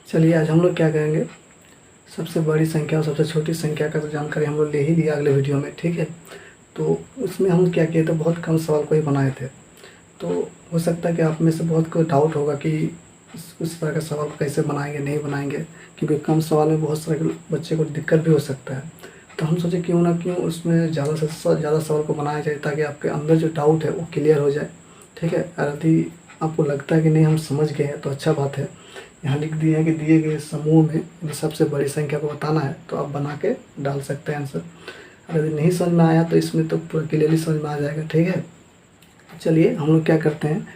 चलिए आज हम लोग क्या करेंगे, सबसे बड़ी संख्या और सबसे छोटी संख्या का तो जानकारी हम लोग ले ही लिया अगले वीडियो में, ठीक है। तो उसमें हम क्या किए थे, बहुत कम सवाल को ही बनाए थे। तो हो सकता है कि आप में से बहुत को डाउट होगा कि उस तरह का सवाल को कैसे बनाएंगे, नहीं बनाएंगे, क्योंकि कम सवाल में बहुत सारे बच्चे को दिक्कत भी हो सकता है। तो हम सोचे क्यों ना क्यों उसमें ज़्यादा से ज़्यादा सवाल को बनाया जाए, ताकि आपके अंदर जो डाउट है वो क्लियर हो जाए, ठीक है। यदि आपको लगता है कि नहीं हम समझ गए हैं तो अच्छा बात है। यहाँ लिख दिया है कि दिए गए समूह में यदि सबसे बड़ी संख्या को बताना है तो आप बना के डाल सकते हैं आंसर। और यदि नहीं समझ में आया तो इसमें तो पूरा क्लियरली समझ में आ जाएगा, ठीक है। चलिए हम लोग क्या करते हैं,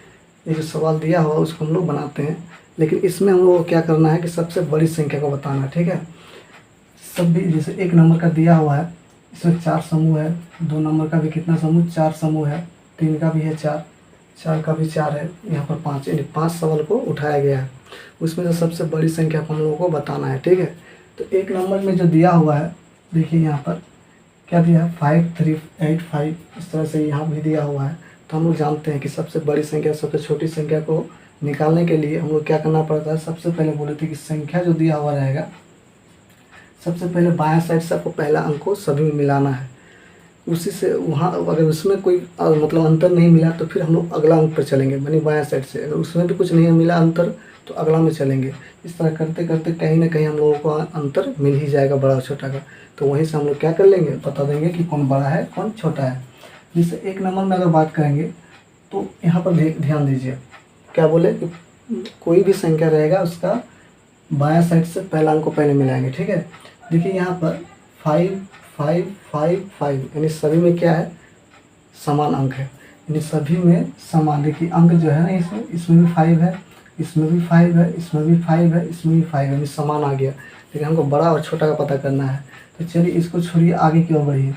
ये जो सवाल दिया हुआ उसको हम लोग बनाते हैं, लेकिन इसमें हम लोग को क्या करना है कि सबसे बड़ी संख्या को बताना है, ठीक है। सभी जैसे 1 नंबर का दिया हुआ है, इसमें 4 समूह है, 2 नंबर का भी कितना समूह, 4 समूह है, 3 का भी है 4, 4 का भी 4 है, यहाँ पर 5, यानी 5 सवाल को उठाया गया है। उसमें से सबसे बड़ी संख्या को हम लोगों को बताना है, ठीक है। तो 1 नंबर में जो दिया हुआ है, देखिए यहाँ पर क्या दिया है, 5385, इस तरह से यहाँ भी दिया हुआ है। तो हम लोग जानते हैं कि सबसे बड़ी संख्या सबसे छोटी संख्या को निकालने के लिए हम लोग क्या करना पड़ता है। सबसे पहले बोले थे कि संख्या जो दिया हुआ रहेगा, सबसे पहले बायां साइड से आपको पहला अंक को सभी में मिलाना है। उसी से वहाँ अगर उसमें कोई मतलब अंतर नहीं मिला तो फिर हम लोग अगला अंक पर चलेंगे, यानी बायां साइड से। अगर उसमें भी कुछ नहीं मिला अंतर तो अगला में चलेंगे। इस तरह करते करते कहीं ना कहीं हम लोगों को अंतर मिल ही जाएगा बड़ा और छोटा का। तो वहीं से हम लोग क्या कर लेंगे, बता देंगे कि कौन बड़ा है कौन छोटा है। जैसे 1 नंबर में अगर बात करेंगे तो यहाँ पर ध्यान दीजिए, क्या बोले कि कोई भी संख्या रहेगा उसका बायां साइड से पहला अंक को पहले मिलाएंगे, ठीक है। देखिए यहाँ पर 5 5 5 5, यानी सभी में क्या है, समान अंक है, यानी सभी में समान। देखिए अंक जो है ना, इसमें भी 5 है, इसमें भी 5 है, इसमें भी 5 है, इसमें भी 5 है, यानी समान आ गया। लेकिन हमको बड़ा और छोटा का पता करना है। तो चलिए इसको छोड़िए, आगे की ओर बढ़िए।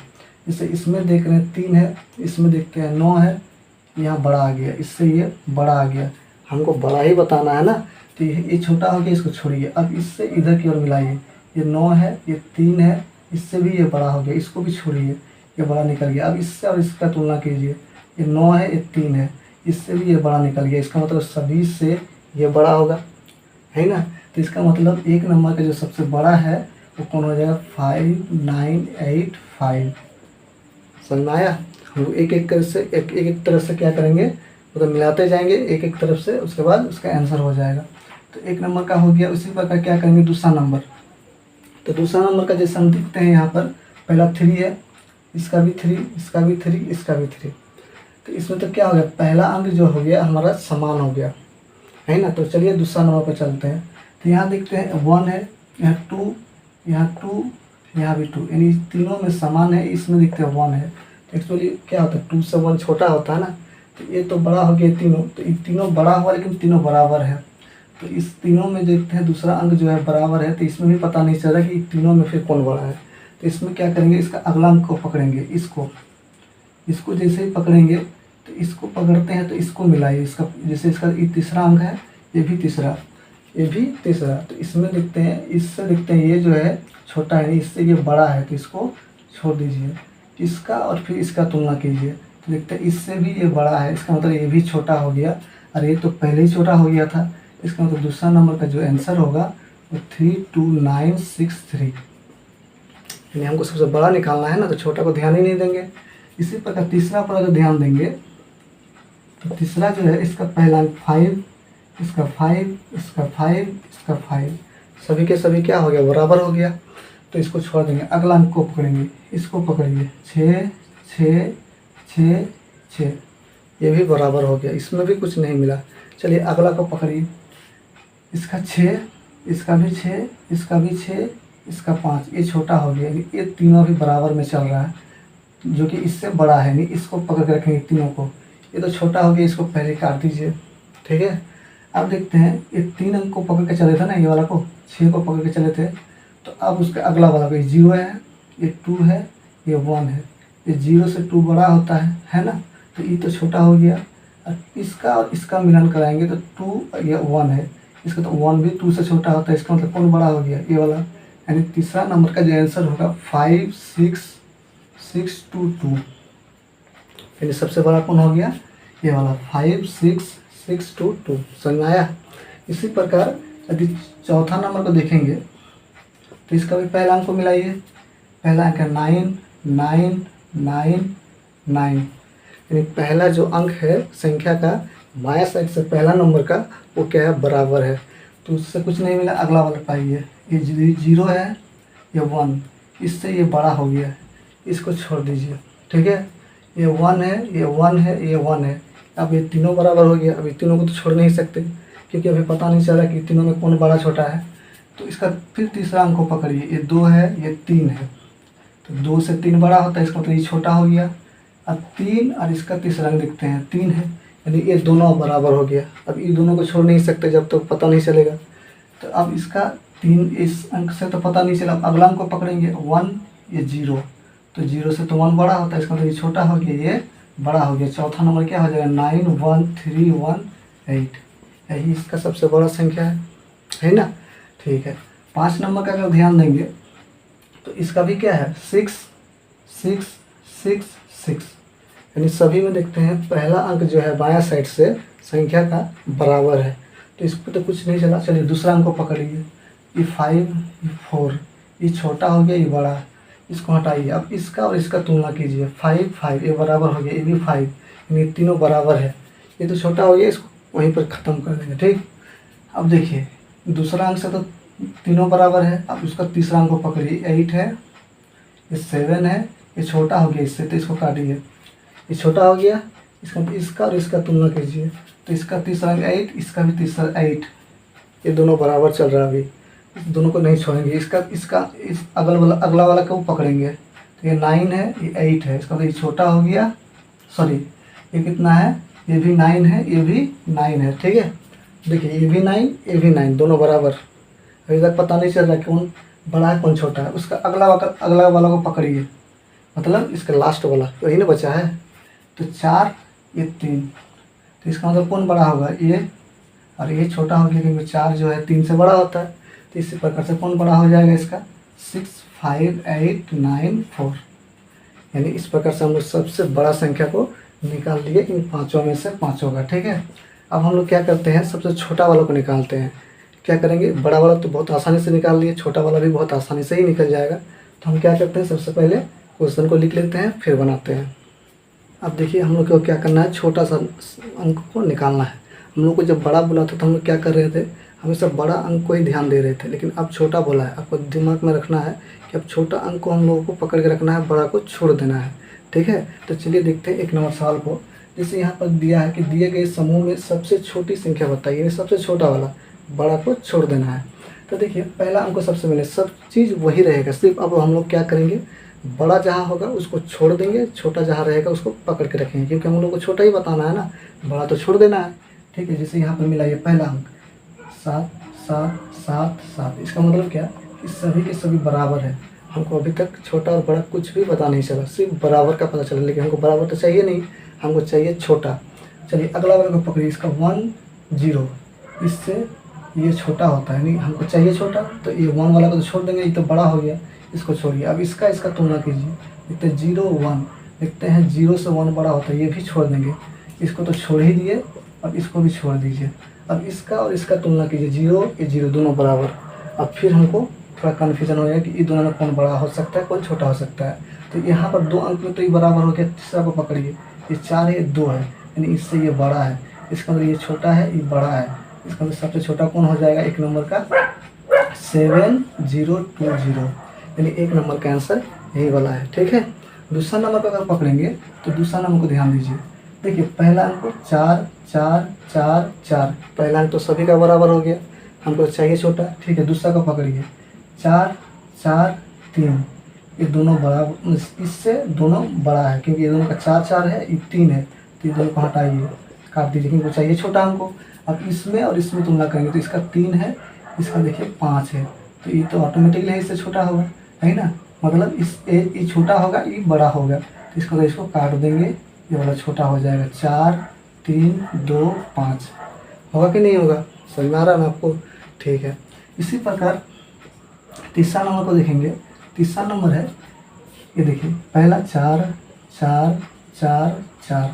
जैसे इसमें देख रहे हैं 3 है, इसमें देखते हैं 9 है, यहाँ बड़ा आ गया, इससे ये बड़ा आ गया। हमको बड़ा ही बताना है ना, तो ये छोटा हो गया, इसको छोड़िए। अब इससे इधर की ओर मिलाइए, ये 9 है, ये 3 है, इससे भी ये बड़ा हो गया, इसको भी छोड़िए, ये बड़ा निकल गया। अब इससे और इसका तुलना कीजिए, ये 9 है, ये 3 है, इससे भी ये बड़ा निकल गया। इसका मतलब सभी से ये बड़ा होगा, है ना। तो इसका मतलब 1 नंबर का जो सबसे बड़ा है वो कौन हो जाएगा, 5985। समझ में आया। हम लोग एक एक तरफ से क्या करेंगे, मतलब मिलाते जाएंगे एक एक तरफ से, उसके बाद उसका आंसर हो जाएगा। तो 1 नंबर का हो गया। उसी प्रकार क्या करेंगे दूसरा नंबर। तो दूसरा नंबर का जैसे हम देखते हैं यहाँ पर पहला 3 है, इसका भी 3, इसका भी 3, इसका भी 3। तो इसमें तो क्या हो गया, पहला अंक जो हो गया हमारा समान हो गया, है ना। तो चलिए दूसरा नंबर पर चलते हैं। तो यहाँ देखते हैं 1 है, यहाँ 2, यहाँ 2, यहाँ भी 2, यानी तीनों में समान है। इसमें देखते हैं 1 है, तो एक्चुअली क्या होता है 2 से 1 छोटा होता है ना। तो ये तो बड़ा हो गया तीनों, तो ये तीनों बड़ा हुआ लेकिन तीनों बराबर है। तो इस तीनों में देखते हैं दूसरा अंक जो है बराबर है, तो इसमें भी पता नहीं चल रहा कि तीनों में फिर कौन बड़ा है। तो इसमें क्या करेंगे, इसका अगला अंक को पकड़ेंगे, इसको जैसे ही पकड़ेंगे तो इसको पकड़ते हैं तो इसको मिलाइए। इसका जैसे इसका ये तीसरा अंक है, ये भी तीसरा, ये भी तीसरा। तो इसमें देखते हैं, इससे देखते हैं ये जो है छोटा है, इससे ये बड़ा है, तो इसको छोड़ दीजिए। इसका और फिर इसका तुलना कीजिए, तो देखते हैं इससे भी ये बड़ा है, इसका मतलब ये भी छोटा हो गया। और ये तो पहले ही छोटा हो गया था, इसका मतलब दूसरा नंबर का जो आंसर होगा वो 32963। यानी हमको सबसे बड़ा निकालना है ना, तो छोटा को ध्यान ही नहीं देंगे। इसी प्रकार तीसरा पर जो ध्यान देंगे, तो तीसरा जो है इसका पहला अंक 5, इसका 5, इसका 5, इसका 5, सभी के सभी क्या हो गया, बराबर हो गया। तो इसको छोड़ देंगे, अगला अंक को पकड़ेंगे, इसको पकड़िए, 6 6 6 6, ये भी बराबर हो गया, इसमें भी कुछ नहीं मिला। चलिए अगला को पकड़िए, इसका 6, इसका भी 6, इसका भी 6, इसका 5, ये छोटा हो गया। ये तीनों भी बराबर में चल रहा है, जो कि इससे बड़ा है, नहीं इसको पकड़ के रखेंगे तीनों को। ये तो छोटा हो गया, इसको पहले काट दीजिए, ठीक है। अब देखते हैं ये 3 अंक को पकड़ के चले थे ना, ये वाला को 6 को पकड़ के चले थे। तो अब उसका अगला वाला को 0 है, ये 2 है, ये 1 है। ये 0 से 2 बड़ा होता है ना। तो ये तो छोटा हो गया। और इसका मिलान कराएंगे तो 2 ये 1 है, इसका तो 1 भी 2 से छोटा होता है। इसका मतलब कौन बड़ा हो गया, ये वाला। यानी तीसरा नंबर का जो आंसर होगा 56622, यानी सबसे बड़ा कौन हो गया, ये वाला 56622। समझ में आया। इसी प्रकार यदि चौथा नंबर को देखेंगे तो इसका भी पहला अंक को मिलाइए। पहला अंक है 9 9 9 9, यानी पहला जो अंक है संख्या का बायां साइड से पहला नंबर का वो क्या है, बराबर है। तो उससे कुछ नहीं मिला, अगला वाला पाइए। ये 0 है, ये 1, इससे ये बड़ा हो गया, इसको छोड़ दीजिए। ठीक है, ये 1 है, ये 1 है, ये 1 है। अब ये तीनों बराबर हो गया। अब ये तीनों को तो छोड़ नहीं सकते क्योंकि अभी पता नहीं चला कि तीनों में कौन बड़ा छोटा है। तो इसका फिर तीसरा अंक को पकड़िए। ये 2 है, ये 3 है, तो 2 से 3 बड़ा होता है, इसका मतलब ये छोटा हो गया। अब 3 और इसका तीसरा अंक देखते हैं, 3 है, यानी ये दोनों बराबर हो गया। अब ये दोनों को छोड़ नहीं सकते जब तक तो पता नहीं चलेगा। तो अब इसका 3 इस अंक से तो पता नहीं चला, अब अगला अंक को पकड़ेंगे 1, ये 0, तो 0 से तो 1 बड़ा होता है, इसका मतलब ये छोटा हो गया, ये बड़ा हो गया। चौथा नंबर क्या हो जाएगा, 9 1 3 1 8, यही इसका सबसे बड़ा संख्या है ना। ठीक है, 5 नंबर का अगर ध्यान देंगे तो इसका भी क्या है, 6 6 6 6, यानी सभी में देखते हैं पहला अंक जो है बायां साइड से संख्या का बराबर है। तो इस पर तो कुछ नहीं चला। चलिए दूसरा अंक को पकड़िए। ये 5 ये 4, ये छोटा हो गया, ये बड़ा, इसको हटाइए। अब इसका और इसका तुलना कीजिए। 5 5 ये बराबर हो गया, ये भी 5, यानी तीनों बराबर है। ये तो छोटा हो गया, इसको वहीं पर ख़त्म कर देंगे। ठीक, अब देखिए दूसरा अंक से तो तीनों बराबर है। अब उसका तीसरा अंक को पकड़िए। 8 है, ये 7 है, ये छोटा हो गया इससे, तो इसको काटिए। ये छोटा हो गया, इसका और इसका तुलना कीजिए। तो इसका तीसरा अंक 8, इसका भी तीसरा 8, ये दोनों बराबर चल रहा है। अभी इस दोनों को नहीं छोड़ेंगे। इसका इस अगला वाला को पकड़ेंगे। तो ये 9 है, ये 8 है, इसका मतलब ये छोटा हो गया। सॉरी, ये कितना है, ये भी 9 है, ये भी 9 है। ठीक है, देखिए ये भी 9, ये भी 9, दोनों बराबर। अभी तक पता नहीं चल रहा कौन बड़ा है कौन छोटा है। उसका अगला वाला को पकड़िए, मतलब इसका लास्ट वाला वही ना बचा है। तो 4 ये 3, तो इसका मतलब कौन बड़ा होगा, ये, और ये छोटा हो गया क्योंकि 4 जो है 3 से बड़ा होता है। तो इसी प्रकार से कौन बड़ा हो जाएगा इसका, 6 5 8 9 4, यानी इस प्रकार से हम लोग सबसे बड़ा संख्या को निकाल लिए इन पाँचों में से पाँचों का। ठीक है, अब हम लोग क्या करते हैं, सबसे छोटा वाला को निकालते हैं। क्या करेंगे, बड़ा वाला तो बहुत आसानी से निकाल लिए, छोटा वाला भी बहुत आसानी से ही निकल जाएगा। तो हम क्या करते हैं, सबसे पहले क्वेश्चन को लिख लेते हैं, फिर बनाते हैं। अब देखिए हम लोग को क्या करना है, छोटा सा अंक को निकालना है। हम लोग को जब बड़ा बोला था तो हम लोग क्या कर रहे थे, हमेशा बड़ा अंक को ही ध्यान दे रहे थे, लेकिन अब छोटा बोला है। आपको दिमाग में रखना है कि अब छोटा अंक को हम लोगों को पकड़ के रखना है, बड़ा को छोड़ देना है। ठीक है, तो चलिए देखते हैं 1 नंबर सवाल को। जैसे यहाँ पर दिया है कि दिए गए समूह में सबसे छोटी संख्या बताइए, यानी सबसे छोटा वाला, बड़ा को छोड़ देना है। तो देखिए पहला अंक को सबसे मिले, सब चीज़ वही रहेगा, सिर्फ अब हम लोग क्या करेंगे, बड़ा जहाँ होगा उसको छोड़ देंगे, छोटा जहाँ रहेगा उसको पकड़ के रखेंगे, क्योंकि हम लोग को छोटा ही बताना है ना, बड़ा तो छोड़ देना है। ठीक है, जैसे यहाँ पर मिला ये पहला अंक 7 7 7 7, इसका मतलब क्या कि सभी के सभी बराबर है। हमको अभी तक छोटा और बड़ा कुछ भी पता नहीं चला, सिर्फ बराबर का पता चला, लेकिन हमको बराबर तो चाहिए नहीं, हमको चाहिए छोटा। चलिए अगला वाला को पकड़िए, इसका 1 0, इससे ये छोटा होता है, नहीं हमको चाहिए छोटा, तो ये 1 वाला को तो छोड़ देंगे, ये तो बड़ा हो गया, इसको छोड़िए। अब इसका तुलना कीजिए, देखते हैं 0 1, देखते हैं 0 से 1 बड़ा होता है, ये भी छोड़ देंगे, इसको तो छोड़ ही दिए, अब इसको भी छोड़ दीजिए। अब इसका और इसका तुलना कीजिए, 0 ये 0 दोनों बराबर। अब फिर हमको थोड़ा कन्फ्यूजन हो गया कि ये दोनों में कौन बड़ा हो सकता है कौन छोटा हो सकता है। तो यहाँ पर 2 अंक में तो ये बराबर हो गया, तीसरा को पकड़िए, ये 4 है, ये 2 है, यानी इससे ये बड़ा है, इसका मतलब ये छोटा है, ये बड़ा है, इसका मतलब सबसे छोटा कौन हो जाएगा 1 नंबर का, 7020, यानी 1 नंबर का आंसर यही वाला है। ठीक है, दूसरा नंबर पर अगर पकड़ेंगे तो दूसरा नंबर को ध्यान दीजिए। देखिए पहला अंक 4 4 4 4, पहला अंक तो सभी का बराबर हो गया, हमको चाहिए छोटा। ठीक है, दूसरा को पकड़िए, 4 4 3, ये दोनों बराबर, इससे दोनों बड़ा है, क्योंकि ये दोनों का 4 4 है, ये 3 है, तो ये दोनों को हटाइए, काट दीजिए, क्योंकि चाहिए छोटा हमको। अब इसमें और इसमें तुलना करेंगे तो इसका 3 है, इसका देखिए 5 है, तो ये तो ऑटोमेटिकली इससे छोटा होगा, है ना, मतलब ये छोटा होगा, ये बड़ा होगा, तो इसको काट देंगे, ये वाला छोटा हो जाएगा, 4 3 2 5, होगा कि नहीं होगा, समझ में आ रहा है ना आपको। ठीक है, इसी प्रकार तीसरा नंबर को देखेंगे। तीसरा नंबर है, ये देखिए पहला 4 4 4 4,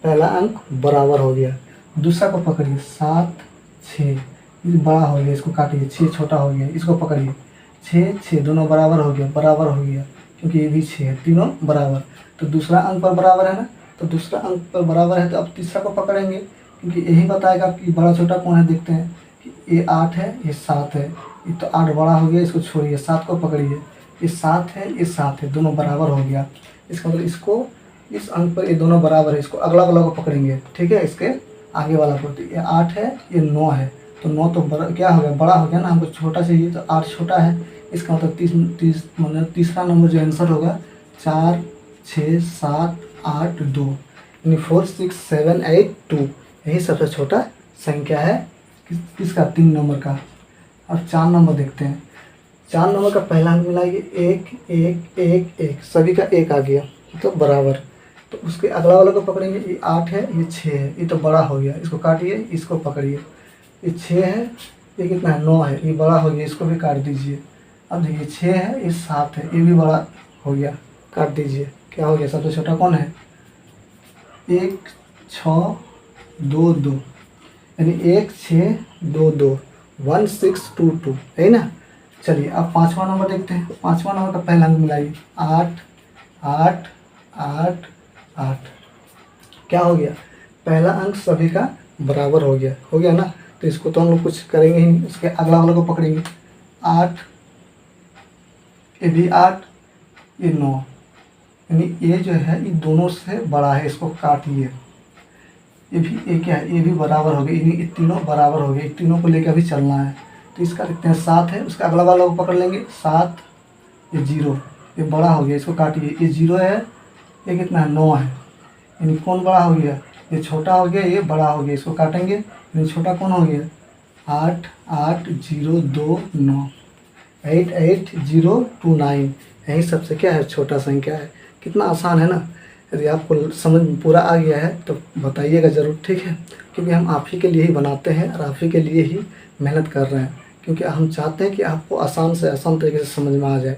पहला अंक बराबर हो गया। दूसरा को पकड़िए 7 6, ये बड़ा हो गया, इसको काटिए, 6 छोटा हो गया, इसको पकड़िए, 6 6 दोनों बराबर हो गया, बराबर हो गया, क्योंकि ये भी 6 है, तीनों बराबर। तो दूसरा अंक पर बराबर है ना, तो दूसरा अंक पर बराबर है, तो अब तीसरा को पकड़ेंगे, क्योंकि यही बताएगा कि बड़ा छोटा कौन है। देखते हैं कि ये 8 है, ये 7 है, ये तो 8 बड़ा हो गया, इसको छोड़िए, 7 को पकड़िए, ये 7 है, ये 7 है, दोनों बराबर हो गया। इसका मतलब इसको, इस अंक पर ये दोनों बराबर है, इसको अगला वाला को पकड़ेंगे, ठीक है, इसके आगे वाला को। तो ये 8 है, ये 9 है, तो 9 तो क्या हो गया, बड़ा हो गया ना, हमको छोटा चाहिए, तो 8 छोटा है। इसका मतलब मतलब तीसरा नंबर जो आंसर होगा 4 6 7 8 2, यानी 4 6 7 8 2, यही सबसे छोटा संख्या है किसका, 3 नंबर का। अब 4 नंबर देखते हैं। 4 नंबर का पहला अंक मिलाइए, 1 1 1 1, सभी का 1 आ गया, तो बराबर। तो उसके अगला वाला को पकड़ेंगे, ये 8 है, ये 6 है, ये तो बड़ा हो गया, इसको काटिए, इसको पकड़िए, ये 6 है, ये कितना है, 9 है, ये बड़ा हो गया, इसको भी काट दीजिए। अब देखिए 6 है, ये 7 है, ये भी बड़ा हो गया, काट दीजिए। क्या हो गया, सबसे छोटा कौन है, 1 6 2 2, यानी 1 6 2 2, 1 6 2 2, है ना। चलिए अब 5वां नंबर देखते हैं। 5वां नंबर का पहला अंक मिलाइए, 8 8 8 8, क्या हो गया, पहला अंक सभी का बराबर हो गया ना। तो इसको तो हम लोग कुछ करेंगे ही, इसके अगला वाला को पकड़ेंगे, 8, ये भी 8, ये 9, यानी ये जो है ये दोनों से बड़ा है, इसको काटिए। ये भी, ये क्या है, ये भी बराबर हो गया, ये तीनों बराबर हो गए, तीनों को लेकर अभी चलना है। तो इसका देखते हैं, 7 है, उसका अगला वाला को पकड़ लेंगे, 7, ये 0, ये बड़ा हो गया, इसको काटिए, ये 0 है, ये कितना है, 9 है, यानी कौन बड़ा हो गया, ये छोटा हो गया, ये बड़ा हो गया, इसको काटेंगे, यानी छोटा कौन हो गया, 8 8 0 2 9, 8 8 0 2 9, यही सबसे क्या है, छोटा संख्या है। कितना आसान है ना। यदि आपको समझ पूरा आ गया है तो बताइएगा ज़रूर, ठीक है, क्योंकि हम आप ही के लिए ही बनाते हैं और आप ही के लिए ही मेहनत कर रहे हैं, क्योंकि हम चाहते हैं कि आपको आसान से आसान तरीके से समझ में आ जाए।